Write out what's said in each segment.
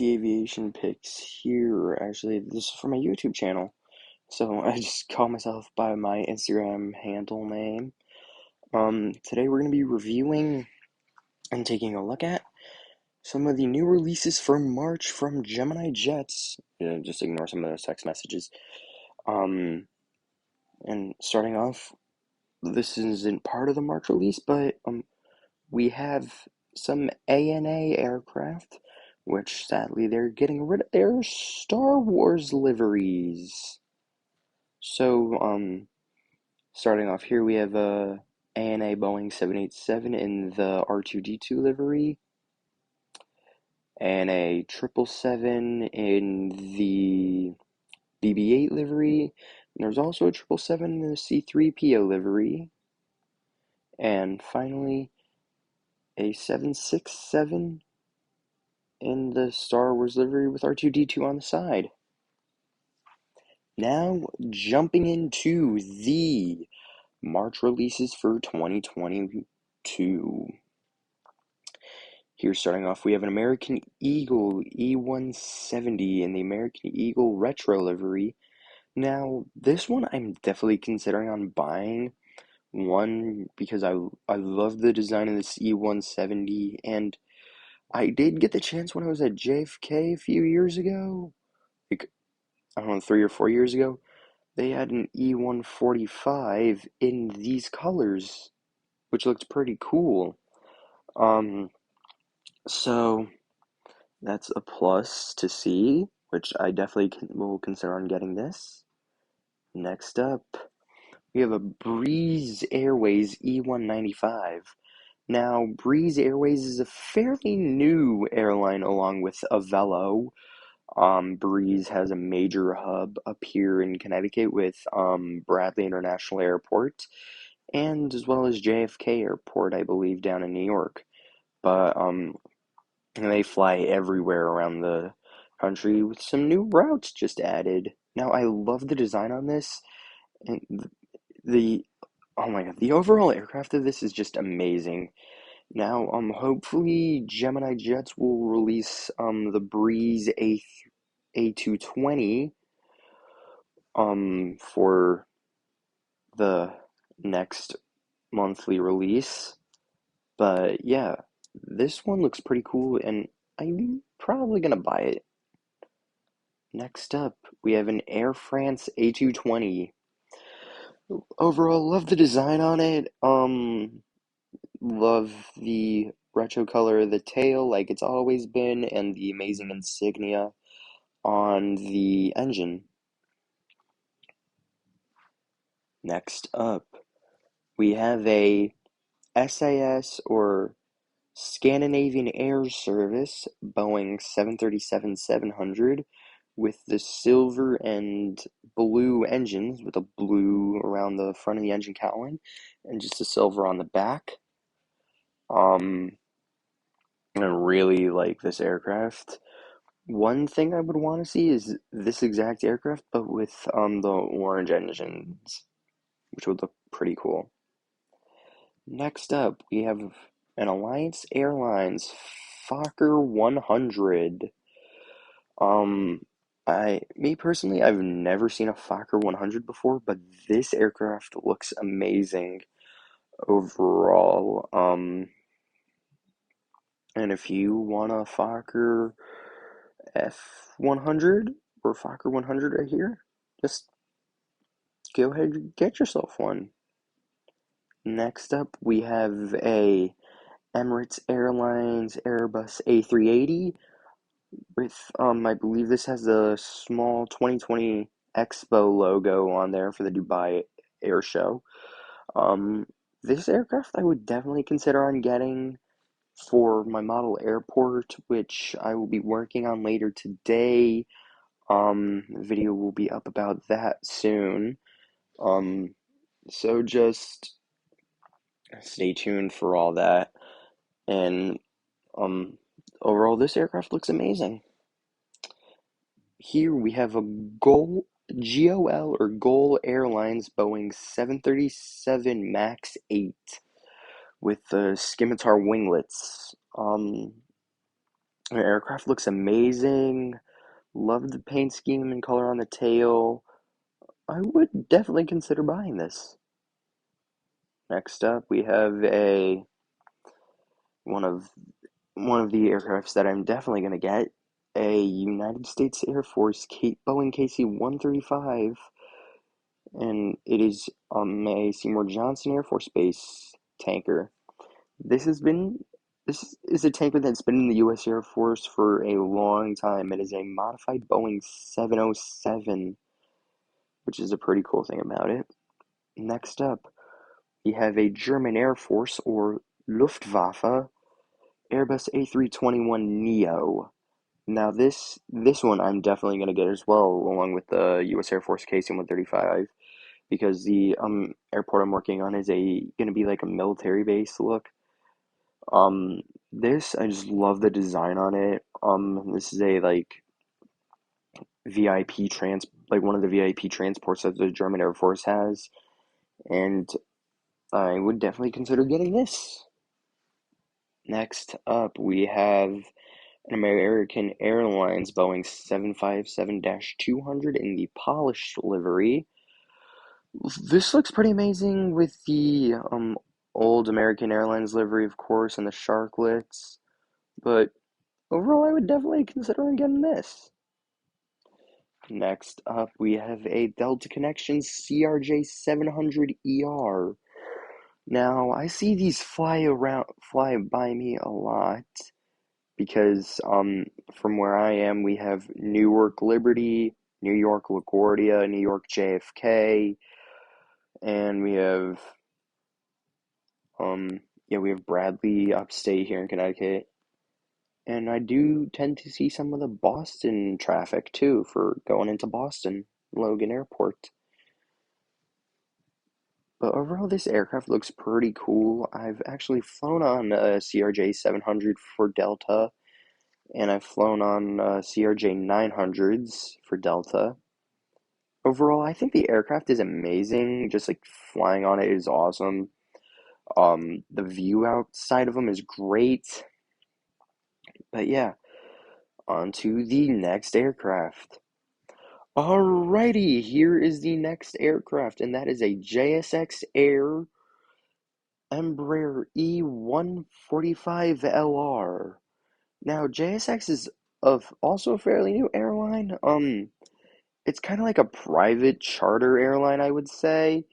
Aviation pics here. Actually, this is for my YouTube channel. So I just call myself by my Instagram handle name. Today we're going to be reviewing and taking a look at some of the new releases for March from Gemini Jets. Just ignore some of those text messages. And starting off, this isn't part of the March release, but we have some ANA aircraft, which sadly they're getting rid of their Star Wars liveries. So, starting off here, we have a ANA Boeing 787 in the R2D2 livery, and a 777 in the BB-8 livery. And there's also a 777 in the C3PO livery, and finally a 767 in the Star Wars livery with R2D2 on the side. Now, jumping into the March releases for 2022. Here, starting off, we have an American Eagle E170 in the American Eagle Retro livery. Now, this one I'm definitely considering on buying. One, because I love the design of this E170, and I did get the chance when I was at JFK a few years ago, like, I don't know, 3 or 4 years ago. They had an E145 in these colors, which looked pretty cool. So that's a plus to see, which I definitely will consider on getting this. Next up, we have a Breeze Airways E195. Now, Breeze Airways is a fairly new airline along with Avelo. Breeze has a major hub up here in Connecticut with Bradley International Airport, and as well as JFK Airport, I believe, down in New York. But they fly everywhere around the country with some new routes just added. Now, I love the design on this, and the oh my god, the overall aircraft of this is just amazing. Now, hopefully Gemini Jets will release the Breeze A320 for the next monthly release. But yeah, this one looks pretty cool, and I'm probably gonna buy it. Next up, we have an Air France A220. Overall, love the design on it. Love the retro color of the tail, like it's always been, and the amazing insignia on the engine. Next up, we have a SAS or Scandinavian Air Service Boeing 737-700 with the silver and blue engines with a blue around the front of the engine cowling and just a silver on the back. I really like this aircraft. One thing I would want to see is this exact aircraft, but with the orange engines, which would look pretty cool. Next up, we have an Alliance Airlines Fokker 100. Me personally, I've never seen a Fokker 100 before, but this aircraft looks amazing overall. And if you want a Fokker F100 or Fokker 100 right here, just go ahead and get yourself one. Next up, we have a Emirates Airlines Airbus A380 with, I believe this has the small 2020 Expo logo on there for the Dubai Air Show. This aircraft I would definitely consider on getting for my model airport, which I will be working on later today. Video will be up about that soon. So just stay tuned for all that. And overall, this aircraft looks amazing. Here we have a GOL or GOL Airlines Boeing 737 MAX 8 with the scimitar winglets. The aircraft looks amazing. Love the paint scheme and color on the tail. I would definitely consider buying this. Next up, we have a one of the aircrafts that I'm definitely gonna get, a United States Air Force Boeing Casey 135, and it is a Seymour Johnson Air Force Base tanker. This has been this is a tanker that's been in the U.S. Air Force for a long time. It is a modified Boeing 707, which is a pretty cool thing about it. Next up, we have a German Air Force, or Luftwaffe Airbus A321neo. Now this one I'm definitely gonna get as well, along with the U.S. Air Force KC-135, because the airport I'm working on is gonna be like a military base look. Um, this I just love the design on it. This is a VIP one of the VIP transports that the German Air Force has, and I would definitely consider getting this. Next up, we have an American Airlines Boeing 757-200 in the polished livery. This looks pretty amazing with the old American Airlines livery, of course, and the sharklets, but overall, I would definitely consider getting this. Next up, we have a Delta Connections CRJ 700ER. Now, I see these fly by me a lot because from where I am, we have Newark Liberty, New York LaGuardia, New York JFK, and we have we have Bradley upstate here in Connecticut. And I do tend to see some of the Boston traffic too for going into Boston, Logan Airport. But overall, this aircraft looks pretty cool. I've actually flown on a CRJ 700 for Delta, and I've flown on CRJ 900s for Delta. Overall, I think the aircraft is amazing. Just like flying on it is awesome. The view outside of them is great. But yeah, on to the next aircraft. Alrighty, here is the next aircraft, and that is a JSX Air Embraer E145LR. Now, JSX is also a fairly new airline. It's kind of like a private charter airline, I would say.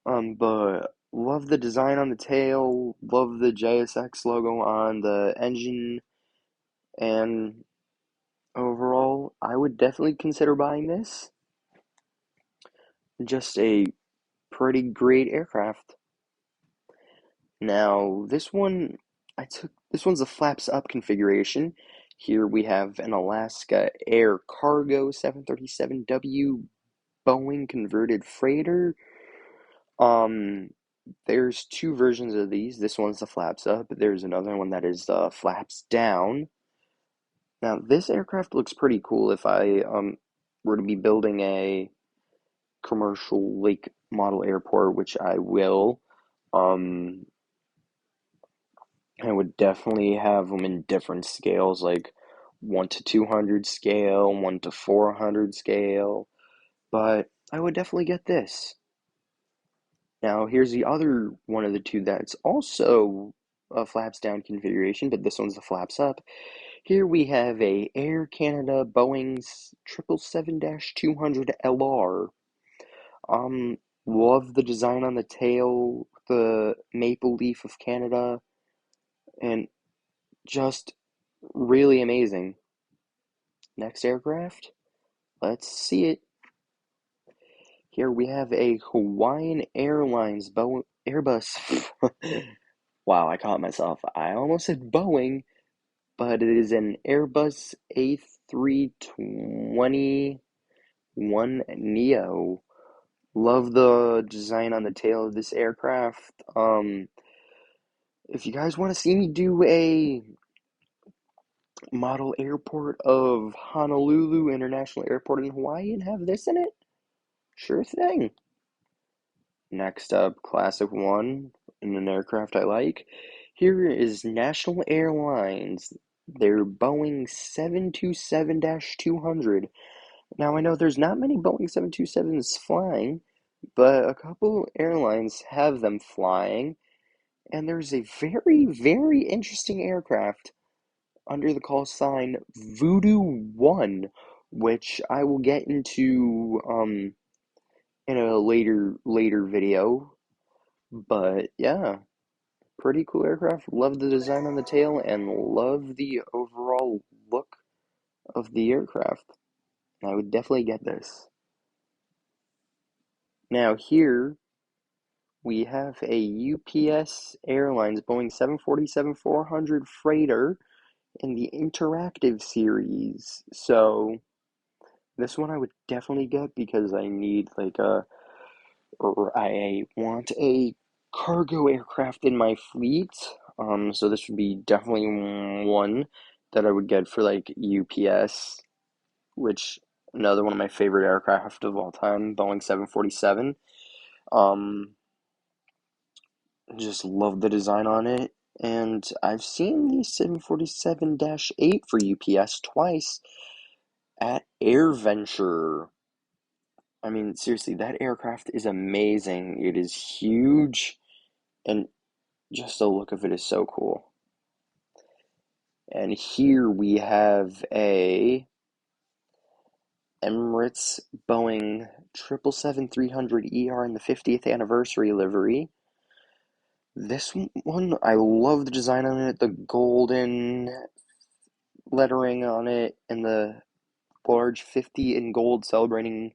But love the design on the tail, love the JSX logo on the engine, and overall, I would definitely consider buying this. Just a pretty great aircraft. Now, this one's a flaps up configuration. Here we have an Alaska Air Cargo 737W Boeing converted freighter. Um, there's two versions of these. This one's the flaps up. There's another one that is the flaps down. Now, this aircraft looks pretty cool if I were to be building a commercial lake model airport, which I will. Um, I would definitely have them in different scales, like 1 to 200 scale, 1 to 400 scale, but I would definitely get this. Now, here's the other one of the two that's also a flaps down configuration, but this one's the flaps up. Here we have a Air Canada Boeing's 777-200LR. Love the design on the tail, the maple leaf of Canada, and just really amazing. Next aircraft, let's see it. Here we have a Hawaiian Airlines Airbus. Wow, I caught myself. I almost said Boeing, but it is an Airbus A321neo. Love the design on the tail of this aircraft. If you guys want to see me do a model airport of Honolulu International Airport in Hawaii and have this in it, sure thing. Next up, Classic 1 in an aircraft I like. Here is National Airlines, their Boeing 727-200. Now, I know there's not many Boeing 727s flying, but a couple airlines have them flying, and there's a very, very interesting aircraft under the call sign Voodoo 1, which I will get into in a later video. But yeah, pretty cool aircraft. Love the design on the tail and love the overall look of the aircraft. I would definitely get this. Now here we have a UPS Airlines Boeing 747-400 freighter in the interactive series. So this one I would definitely get because I need or I want a cargo aircraft in my fleet. So this would be definitely one that I would get for like UPS, which another one of my favorite aircraft of all time, Boeing 747. Just love the design on it. And I've seen the 747-8 for UPS twice at AirVenture. I mean, seriously, that aircraft is amazing. It is huge, and just the look of it is so cool. And here we have a Emirates Boeing 777-300ER in the 50th anniversary livery. This one, I love the design on it, the golden lettering on it, and the large 50 in gold celebrating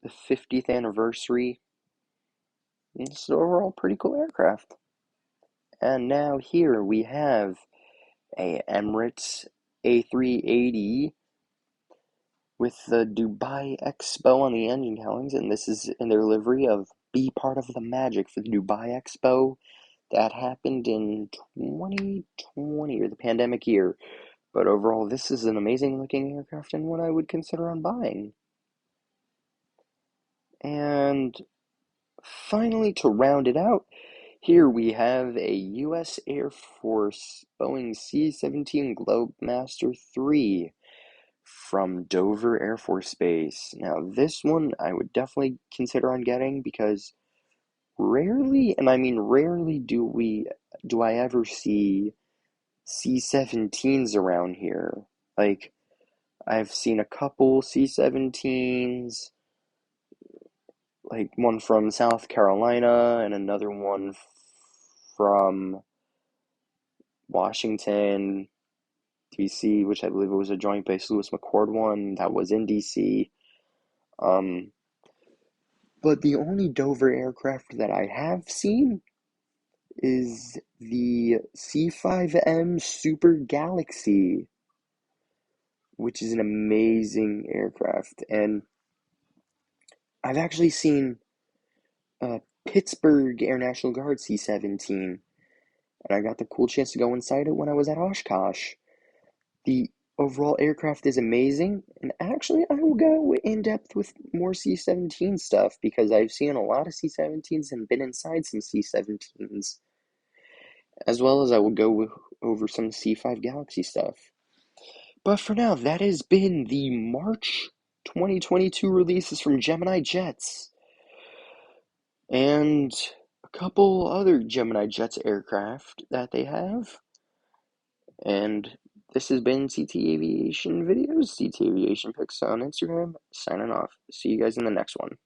the 50th anniversary. It's overall pretty cool aircraft. And now here we have a Emirates A380 with the Dubai Expo on the engine cowlings, and this is in their livery of Be Part of the Magic for the Dubai Expo that happened in 2020, or the pandemic year. But overall, this is an amazing looking aircraft and one I would consider on buying. And finally, to round it out, here we have a U.S. Air Force Boeing C17 Globemaster 3 from Dover Air Force Base. Now, this one I would definitely consider on getting because rarely, and I mean rarely, do I ever see C-17s around here. Like, I've seen a couple C-17s, like one from South Carolina and another one from Washington, D.C., which I believe it was a Joint Base Lewis McChord one that was in D.C. But the only Dover aircraft that I have seen is the C5M Super Galaxy, which is an amazing aircraft. And I've actually seen Pittsburgh Air National Guard C-17, and I got the cool chance to go inside it when I was at Oshkosh. The overall aircraft is amazing, and actually I will go in depth with more C-17 stuff because I've seen a lot of C-17s and been inside some C-17s, as well as I will go over some C5 Galaxy stuff. But for now, that has been the March 2022 releases from Gemini Jets, and a couple other Gemini Jets aircraft that they have. And this has been CT Aviation Videos, CT Aviation Pics on Instagram, signing off. See you guys in the next one.